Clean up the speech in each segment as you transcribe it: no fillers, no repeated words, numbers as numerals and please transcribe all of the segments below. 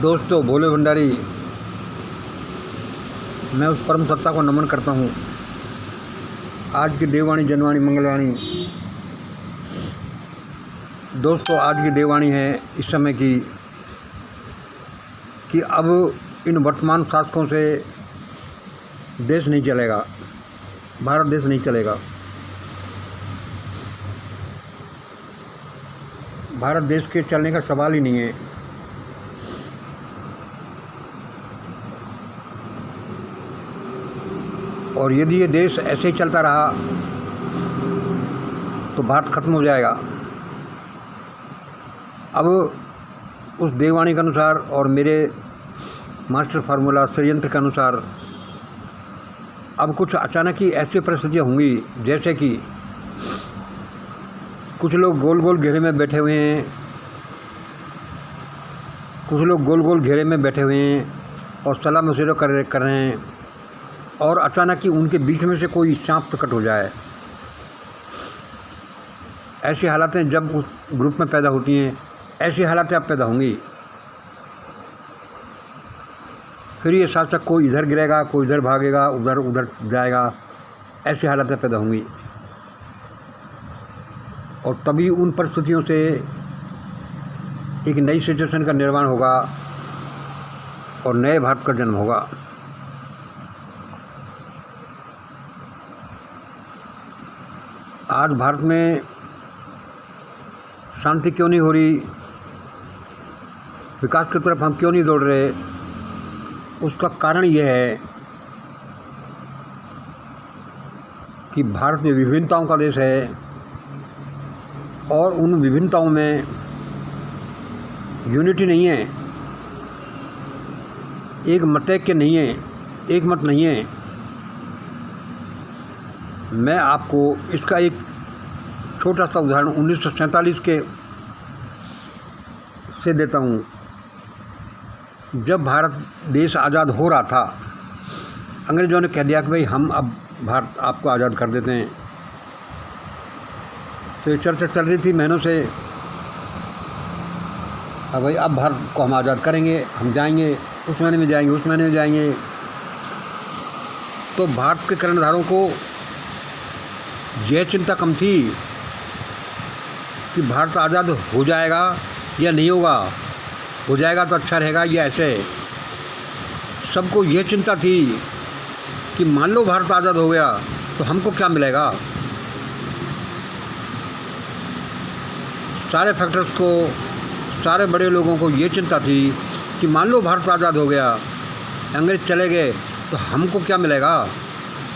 दोस्तों, भोले भंडारी, मैं उस परम सत्ता को नमन करता हूँ। आज की देववाणी, जनवाणी, मंगलवाणी। दोस्तों, आज की देववाणी है इस समय की कि अब इन वर्तमान शासकों से देश नहीं चलेगा, भारत देश नहीं चलेगा। भारत देश के चलने का सवाल ही नहीं है। और यदि ये देश ऐसे ही चलता रहा तो भारत खत्म हो जाएगा। अब उस देववाणी के अनुसार और मेरे मास्टर फार्मूला षड्यंत्र के अनुसार अब कुछ अचानक ही ऐसी परिस्थितियाँ होंगी जैसे कि कुछ लोग गोल गोल घेरे में बैठे हुए हैं, और सलाह मशवरा कर रहे हैं, और अचानक ही उनके बीच में से कोई सांप प्रकट हो जाए। ऐसी हालातें जब उस ग्रुप में पैदा होती हैं, ऐसी हालातें अब पैदा होंगी। फिर ये शासक कोई इधर गिरेगा, कोई इधर भागेगा, उधर जाएगा, ऐसी हालातें पैदा होंगी। और तभी उन परिस्थितियों से एक नई सिचुएशन का निर्माण होगा और नए भारत का जन्म होगा। आज भारत में शांति क्यों नहीं हो रही, विकास की तरफ हम क्यों नहीं दौड़ रहे, उसका कारण यह है कि भारत में विभिन्नताओं का देश है और उन विभिन्नताओं में यूनिटी नहीं है, एक मतैक्य नहीं है, एक मत नहीं है। मैं आपको इसका एक छोटा सा उदाहरण 1947 के से देता हूँ। जब भारत देश आज़ाद हो रहा था, अंग्रेज़ों ने कह दिया कि भाई हम अब भारत आपको आज़ाद कर देते हैं। तो ये चर्चा चल रही थी महीनों से, अब भाई अब भारत को हम आज़ाद करेंगे, हम जाएंगे, उस महीने में जाएंगे, उस महीने में जाएंगे। तो भारत के कर्णधारों को यह चिंता कम थी कि भारत आज़ाद हो जाएगा या नहीं होगा, हो जाएगा तो अच्छा रहेगा या ऐसे। सबको यह चिंता थी कि मान लो भारत आज़ाद हो गया तो हमको क्या मिलेगा। सारे फैक्टर्स को, सारे बड़े लोगों को ये चिंता थी कि मान लो भारत आज़ाद हो गया, अंग्रेज चले गए तो हमको क्या मिलेगा,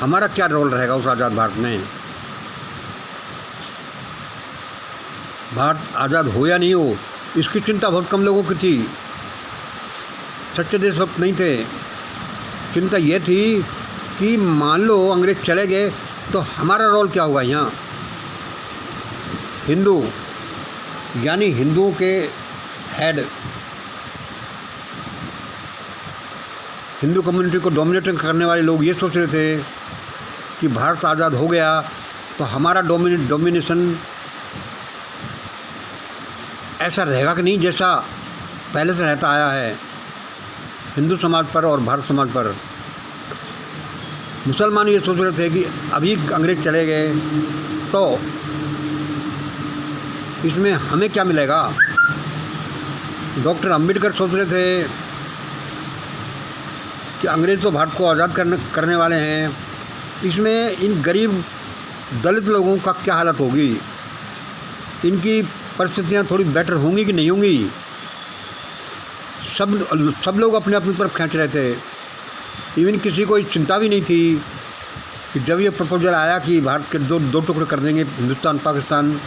हमारा क्या रोल रहेगा उस आज़ाद भारत में। भारत आज़ाद हो या नहीं हो, इसकी चिंता बहुत कम लोगों की थी। सच्चे देशभक्त नहीं थे। चिंता ये थी कि मान लो अंग्रेज चले गए तो हमारा रोल क्या होगा यहाँ। हिंदू यानी हिंदुओं के हेड, हिंदू कम्युनिटी को डोमिनेट करने वाले लोग ये सोच रहे थे कि भारत आज़ाद हो गया तो हमारा डोमिनेशन ऐसा रहेगा कि नहीं जैसा पहले से रहता आया है हिंदू समाज पर और भारत समाज पर। मुसलमान ये सोच रहे थे कि अभी अंग्रेज चले गए तो इसमें हमें क्या मिलेगा। डॉक्टर अंबेडकर सोच रहे थे कि अंग्रेज तो भारत को आज़ाद करने वाले हैं, इसमें इन गरीब दलित लोगों का क्या हालत होगी, इनकी परिस्थितियाँ थोड़ी बेटर होंगी कि नहीं होंगी। सब लोग अपने अपनी तरफ खींच रहे थे। इवन किसी को चिंता भी नहीं थी कि जब ये प्रपोजल आया कि भारत के दो टुकड़े कर देंगे, हिंदुस्तान पाकिस्तान,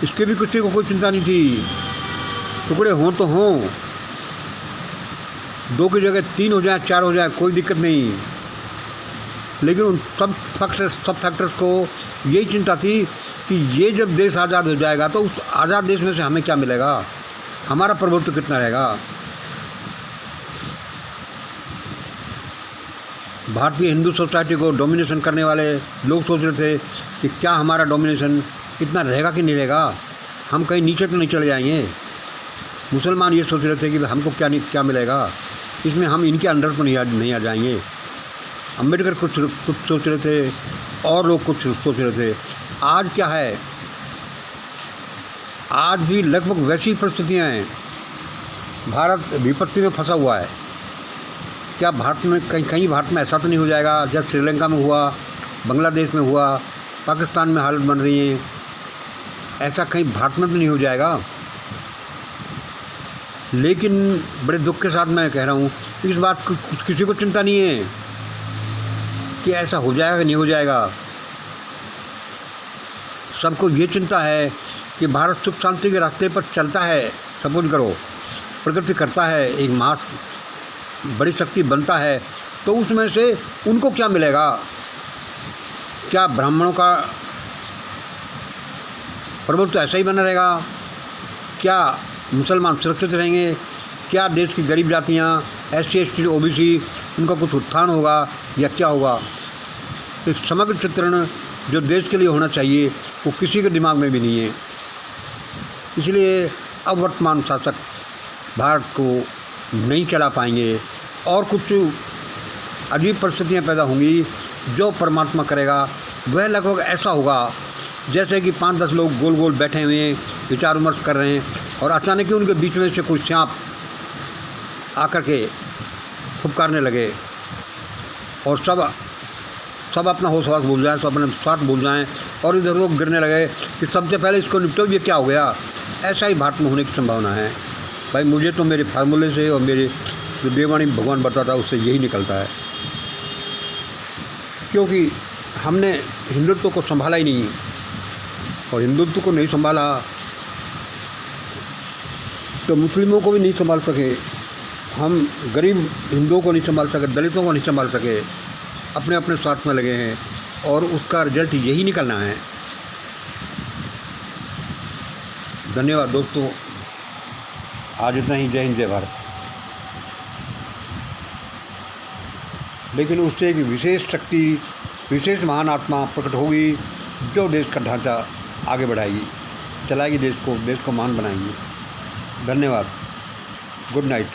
इसके भी किसी को कोई चिंता नहीं थी। टुकड़े हों तो हों, 2 की जगह 3 हो जाए, 4 हो जाए, कोई दिक्कत नहीं। लेकिन उन सब फैक्टर्स को यही चिंता थी कि ये जब देश आज़ाद हो जाएगा तो उस आज़ाद देश में से हमें क्या मिलेगा, हमारा प्रभुत्व कितना रहेगा। भारतीय हिंदू सोसाइटी को डोमिनेशन करने वाले लोग सोच रहे थे कि क्या हमारा डोमिनेशन इतना रहेगा कि नहीं रहेगा, हम कहीं नीचे तो नहीं चले जाएंगे। मुसलमान ये सोच रहे थे कि हमको क्या मिलेगा, इसमें हम इनके अंडर तो नहीं आ जाएंगे। अम्बेडकर कुछ सोच रहे थे और लोग कुछ सोच रहे थे। आज क्या है, आज भी लगभग वैसी परिस्थितियाँ हैं। भारत विपत्ति में फंसा हुआ है। क्या भारत में कहीं भारत में ऐसा तो नहीं हो जाएगा जब श्रीलंका में हुआ, बांग्लादेश में हुआ, पाकिस्तान में हालत बन रही है, ऐसा कहीं भारत में तो नहीं हो जाएगा। लेकिन बड़े दुख के साथ मैं कह रहा हूँ, इस बात को किसी को चिंता नहीं है कि ऐसा हो जाएगा कि नहीं हो जाएगा। सबको ये चिंता है कि भारत सुख शांति के रास्ते पर चलता है, सपोज करो, प्रगति करता है, एक बड़ी शक्ति बनता है, तो उसमें से उनको क्या मिलेगा? क्या ब्राह्मणों का प्रभुत्व ऐसा ही बना रहेगा? क्या मुसलमान सुरक्षित रहेंगे? क्या देश की गरीब जातियाँ, SC ST OBC, उनका कुछ उत्थान होगा या क्या होगा? एक समग्र चित्रण जो देश के लिए होना चाहिए वो किसी के दिमाग में भी नहीं है। इसलिए अब वर्तमान शासक भारत को नहीं चला पाएंगे और कुछ अजीब परिस्थितियाँ पैदा होंगी। जो परमात्मा करेगा वह लगभग ऐसा होगा जैसे कि 5-10 लोग गोल गोल बैठे हुए हैं, विचार विमर्श कर रहे हैं, और अचानक ही उनके बीच में से कोई सांप आकर के फुफकारने लगे और सब अपना होश हवास भूल जाएँ, सब अपने स्वार्थ भूल जाएँ और इधर उधर गिरने लगे कि सबसे पहले इसको निपटो, ये क्या हो गया। ऐसा ही भारत में होने की संभावना है। भाई मुझे तो मेरे फार्मूले से और मेरे जो देववाणी भगवान बताता है उससे यही निकलता है, क्योंकि हमने हिंदुत्व को संभाला ही नहीं, और हिंदुत्व को नहीं संभाला तो मुस्लिमों को भी नहीं संभाल सके, हम गरीब हिंदुओं को नहीं संभाल सके, दलितों को नहीं संभाल सके, अपने अपने स्वार्थ में लगे हैं और उसका रिजल्ट यही निकलना है। धन्यवाद दोस्तों, आज इतना ही। जय हिंद जय भारत। लेकिन उससे एक विशेष शक्ति, विशेष महान आत्मा प्रकट होगी जो देश का ढांचा आगे बढ़ाएगी, चलाएगी, देश को महान बनाएगी। धन्यवाद। Good night.